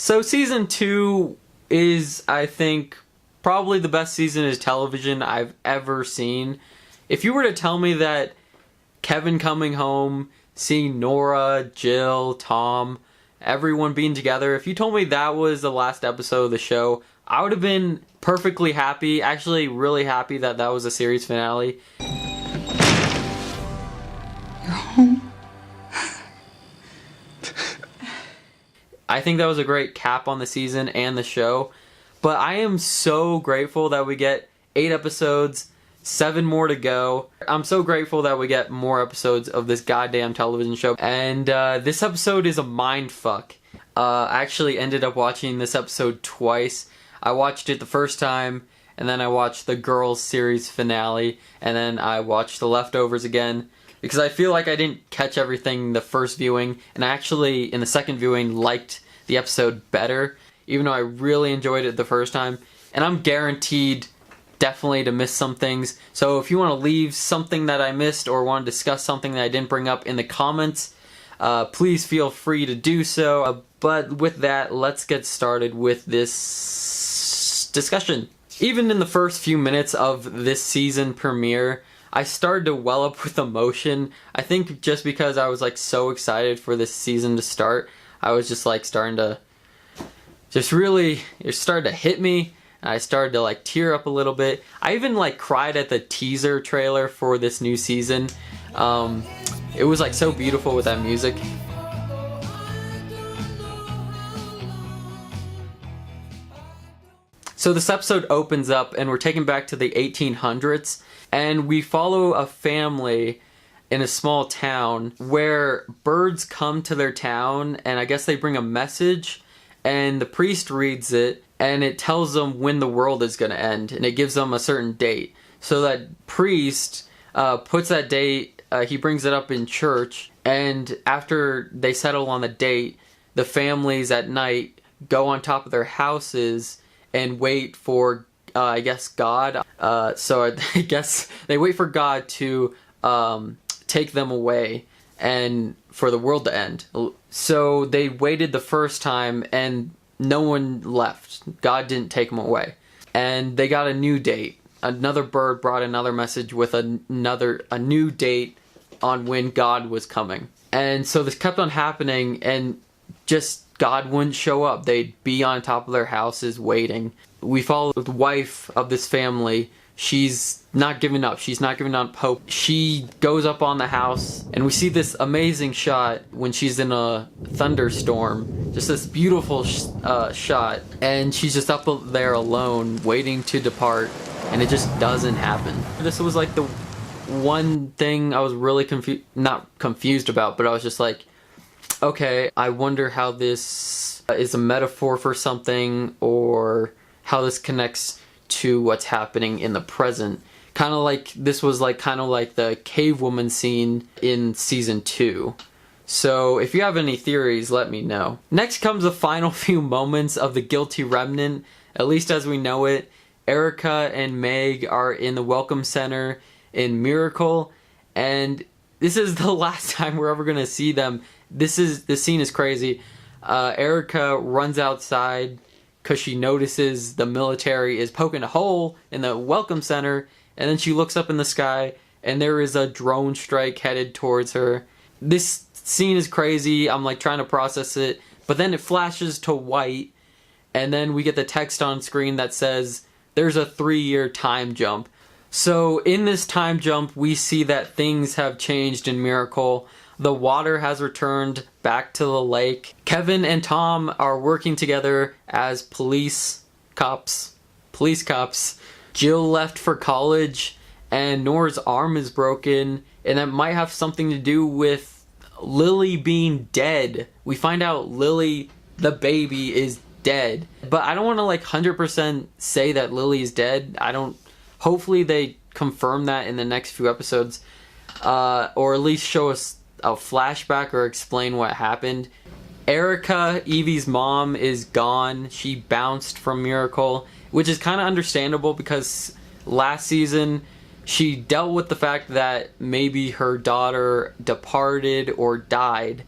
So season 2 is, I think, probably the best season of television I've ever seen. If you were to tell me that Kevin coming home, seeing Nora, Jill, Tom, everyone being together, if you told me that was the last episode of the show, I would have been perfectly happy, actually really happy that that was a series finale. You're home. I think that was a great cap on the season and the show. But I am so grateful that we get 8 episodes, 7 more to go. I'm so grateful that we get more episodes of this goddamn television show. And this episode is a mind fuck. I actually ended up watching this episode twice. I watched it the first time, and then I watched the Girls series finale, and then I watched The Leftovers again. Because I feel like I didn't catch everything the first viewing, and I actually, in the second viewing, liked the episode better, even though I really enjoyed it the first time. And I'm guaranteed definitely to miss some things. So if you want to leave something that I missed or want to discuss something that I didn't bring up in the comments, please feel free to do so. But with that, let's get started with this discussion. Even in the first few minutes of this season premiere, I started to well up with emotion. I think just because I was like so excited for this season to start, I was just like starting to it started to hit me. And I started to like tear up a little bit. I even like cried at the teaser trailer for this new season. It was like so beautiful with that music. So this episode opens up and we're taken back to the 1800s, and we follow a family in a small town where birds come to their town, and I guess they bring a message, and the priest reads it, and it tells them when the world is going to end, and it gives them a certain date. So that priest puts that date, he brings it up in church, and after they settle on the date, the families at night go on top of their houses and wait for, I guess, God. So I guess they wait for God to take them away and for the world to end. So they waited the first time and no one left. God didn't take them away. And they got a new date. Another bird brought another message with a new date on when God was coming. And so this kept on happening, and just God wouldn't show up. They'd be on top of their houses waiting. We follow the wife of this family. She's not giving up. She's not giving up hope. She goes up on the house, and we see this amazing shot when she's in a thunderstorm. Just this beautiful shot. And she's just up there alone, waiting to depart, and it just doesn't happen. This was like the one thing I was really not confused about, but I was just like, okay, I wonder how this is a metaphor for something, or how this connects to what's happening in the present. Kind of like, this was like kind of like the cave woman scene in season 2. So if you have any theories, let me know. Next comes the final few moments of the Guilty Remnant, at least as we know it. Erica and Meg are in the Welcome Center in Miracle, and this is the last time we're ever going to see them. This scene is crazy. Erica runs outside because she notices the military is poking a hole in the Welcome Center, and then she looks up in the sky and there is a drone strike headed towards her. This scene is crazy. I'm like trying to process it, but then it flashes to white, and then we get the text on screen that says there's a 3-year time jump. So in this time jump, we see that things have changed in Miracle. The water has returned back to the lake. Kevin and Tom are working together as police cops. Jill left for college, and Nora's arm is broken, and that might have something to do with Lily being dead. We find out Lily, the baby, is dead. But I don't want to like 100% say that Lily is dead. Hopefully they confirm that in the next few episodes. Or at least show us a flashback or explain what happened. Erica, Evie's mom, is gone. She bounced from Miracle, which is kind of understandable because last season she dealt with the fact that maybe her daughter departed or died,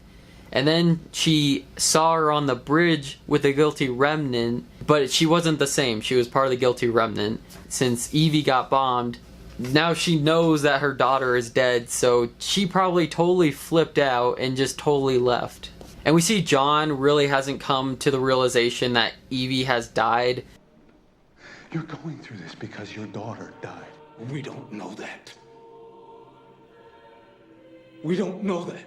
And then she saw her on the bridge with the guilty remnant, but she wasn't the same. She was part of the guilty remnant. Since Evie got bombed, now she knows that her daughter is dead, so she probably totally flipped out and just totally left. And we see John really hasn't come to the realization that Evie has died. You're going through this because your daughter died. We don't know that. We don't know that.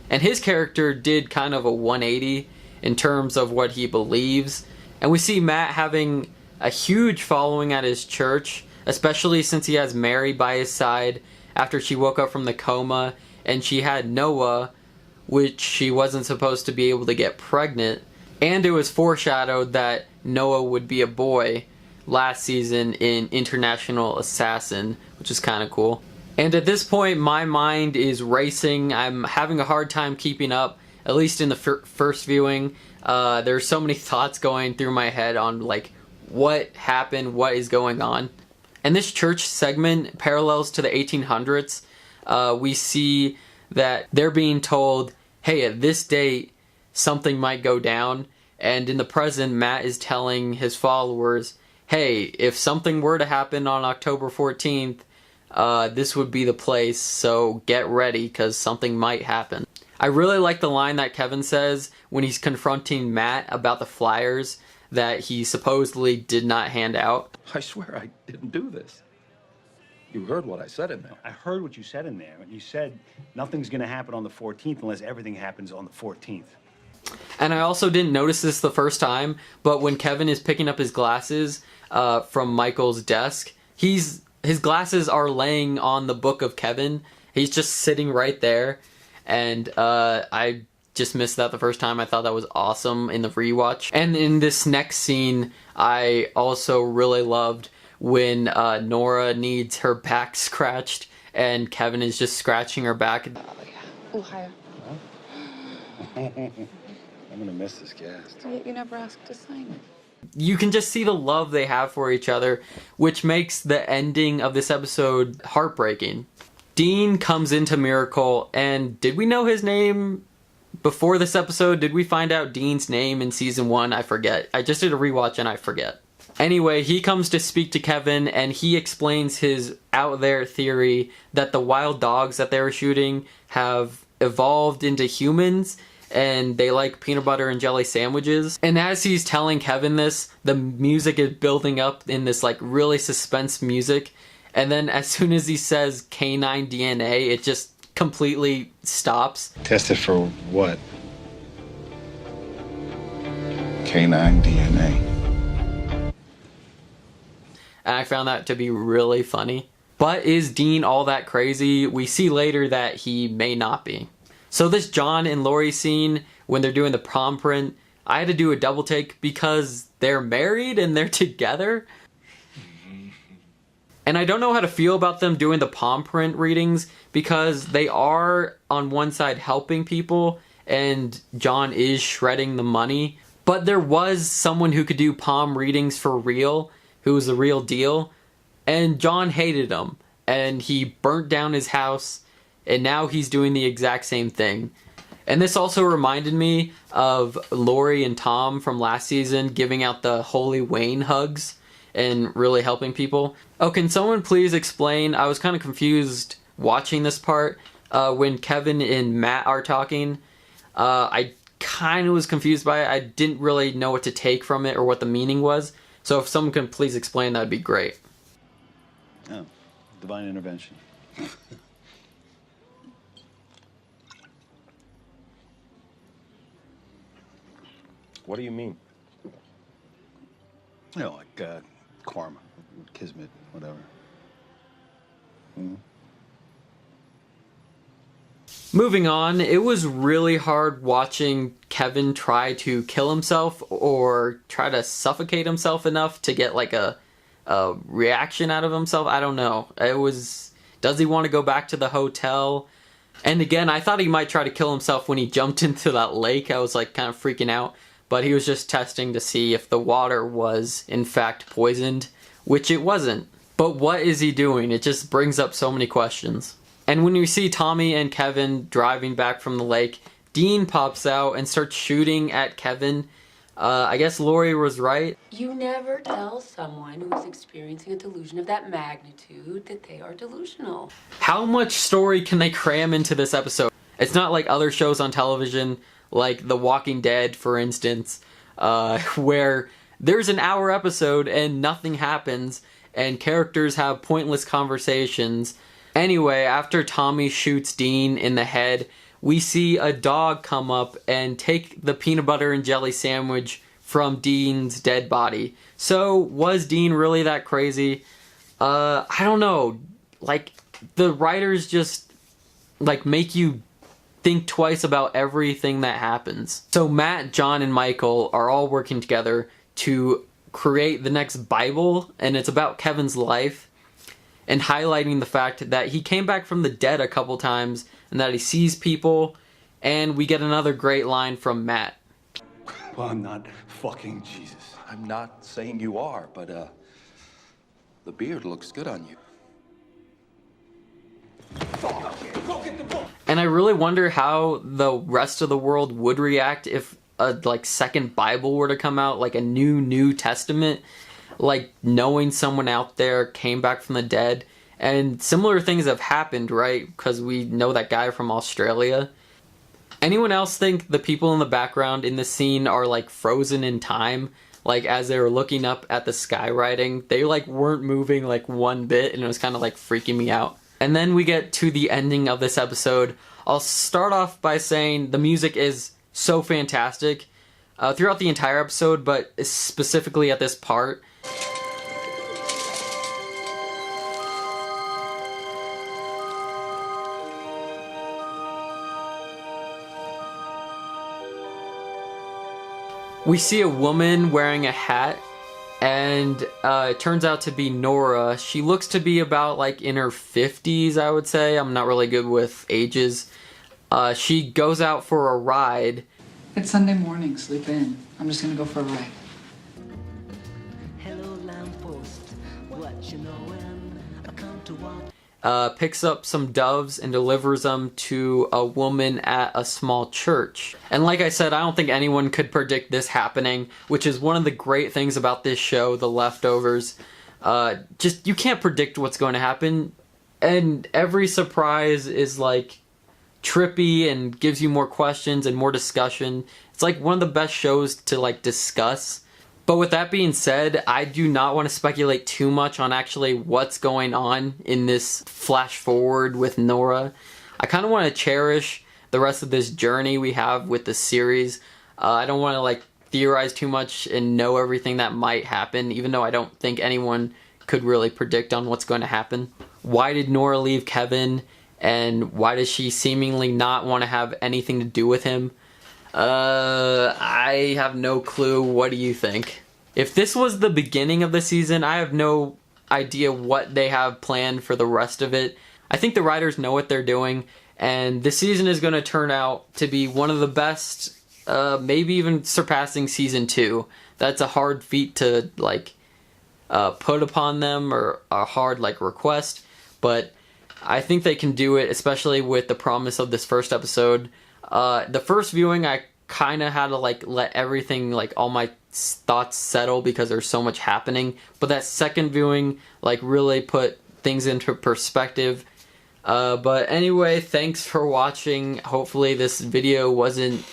And his character did kind of a 180 in terms of what he believes. And we see Matt having a huge following at his church, especially since he has Mary by his side after she woke up from the coma, and she had Noah, which she wasn't supposed to be able to get pregnant. And it was foreshadowed that Noah would be a boy last season in International Assassin, which is kind of cool. And at this point, my mind is racing. I'm having a hard time keeping up, at least in the first viewing. There's so many thoughts going through my head on like what happened, what is going on. And this church segment parallels to the 1800s. We see that they're being told, hey, at this date, something might go down. And in the present, Matt is telling his followers, hey, if something were to happen on October 14th, this would be the place, so get ready, because something might happen. I really like the line that Kevin says when he's confronting Matt about the flyers that he supposedly did not hand out. I swear I didn't do this. You heard what I said in there. I heard what you said in there. You said nothing's going to happen on the 14th unless everything happens on the 14th. And I also didn't notice this the first time, but when Kevin is picking up his glasses from Michael's desk, his glasses are laying on the book of Kevin. He's just sitting right there. And I just missed that the first time. I thought that was awesome in the rewatch. And in this next scene, I also really loved when Nora needs her back scratched and Kevin is just scratching her back. Oh, hiya. I'm gonna miss this cast. You never asked to sign it. You can just see the love they have for each other, which makes the ending of this episode heartbreaking. Dean comes into Miracle, and did we know his name before this episode? Did we find out Dean's name in season 1? I forget. I just did a rewatch and I forget. Anyway, he comes to speak to Kevin, and he explains his out there theory that the wild dogs that they were shooting have evolved into humans, and they like peanut butter and jelly sandwiches. And as he's telling Kevin this, the music is building up in this like really suspense music. And then as soon as he says canine DNA, it just completely stops. Tested for what? Canine DNA. And I found that to be really funny. But is Dean all that crazy? We see later that he may not be. So this John and Lori scene, when they're doing the palm print, I had to do a double take because they're married and they're together. And I don't know how to feel about them doing the palm print readings because they are on one side helping people and John is shredding the money. But there was someone who could do palm readings for real, who was the real deal. And John hated him and he burnt down his house. And now he's doing the exact same thing. And this also reminded me of Lori and Tom from last season giving out the Holy Wayne hugs and really helping people. Oh, can someone please explain? I was kind of confused watching this part when Kevin and Matt are talking. I kind of was confused by it. I didn't really know what to take from it or what the meaning was. So if someone can please explain, that'd be great. Oh, divine intervention. What do you mean? You know, like karma, kismet, whatever. Moving on, it was really hard watching Kevin try to kill himself or try to suffocate himself enough to get like a reaction out of himself. I don't know. It was, does he want to go back to the hotel? And again, I thought he might try to kill himself when he jumped into that lake. I was like kind of freaking out. But he was just testing to see if the water was, in fact, poisoned, which it wasn't. But what is he doing? It just brings up so many questions. And when you see Tommy and Kevin driving back from the lake, Dean pops out and starts shooting at Kevin. I guess Laurie was right. You never tell someone who is experiencing a delusion of that magnitude that they are delusional. How much story can they cram into this episode? It's not like other shows on television, like The Walking Dead, for instance, where there's an hour episode and nothing happens, and characters have pointless conversations. Anyway, after Tommy shoots Dean in the head, we see a dog come up and take the peanut butter and jelly sandwich from Dean's dead body. So, was Dean really that crazy? I don't know. Like, the writers just, like, make you think twice about everything that happens. So Matt, John, and Michael are all working together to create the next Bible, and it's about Kevin's life, and highlighting the fact that he came back from the dead a couple times, and that he sees people, and we get another great line from Matt. Well, I'm not fucking Jesus. I'm not saying you are, but, the beard looks good on you. And I really wonder how the rest of the world would react if a, like, second Bible were to come out, like a New Testament, like knowing someone out there came back from the dead. And similar things have happened, right? Because we know that guy from Australia. Anyone else think the people in the background in the scene are like frozen in time? Like as they were looking up at the skywriting, they like weren't moving like one bit, and it was kind of like freaking me out. And then we get to the ending of this episode. I'll start off by saying the music is so fantastic throughout the entire episode, but specifically at this part. We see a woman wearing a hat, and it turns out to be Nora. She looks to be about like in her 50s, I would say. I'm not really good with ages. She goes out for a ride. It's Sunday morning, sleep in. I'm just gonna go for a ride. Hello, lamppost. What you knowin'? I come to walk. Picks up some doves and delivers them to a woman at a small church. And like I said, I don't think anyone could predict this happening, which is one of the great things about this show, The Leftovers. Just, you can't predict what's going to happen, and every surprise is like trippy and gives you more questions and more discussion. It's like one of the best shows to like discuss. But with that being said, I do not want to speculate too much on actually what's going on in this flash forward with Nora. I kind of want to cherish the rest of this journey we have with the series. I don't want to like theorize too much and know everything that might happen, even though I don't think anyone could really predict on what's going to happen. Why did Nora leave Kevin? And why does she seemingly not want to have anything to do with him? I have no clue. What do you think? If this was the beginning of the season, I have no idea what they have planned for the rest of it. I think the writers know what they're doing, and this season is going to turn out to be one of the best, maybe even surpassing season 2. That's a hard feat to like put upon them, or a hard like request, but I think they can do it, especially with the promise of this first episode. The first viewing, I kind of had to like let everything, like all my thoughts settle because there's so much happening. But that second viewing like really put things into perspective. But anyway, thanks for watching. Hopefully this video wasn't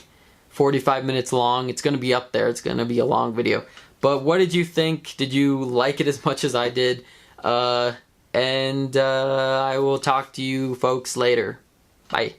45 minutes long. It's going to be up there. It's going to be a long video. But what did you think? Did you like it as much as I did? And I will talk to you folks later. Bye.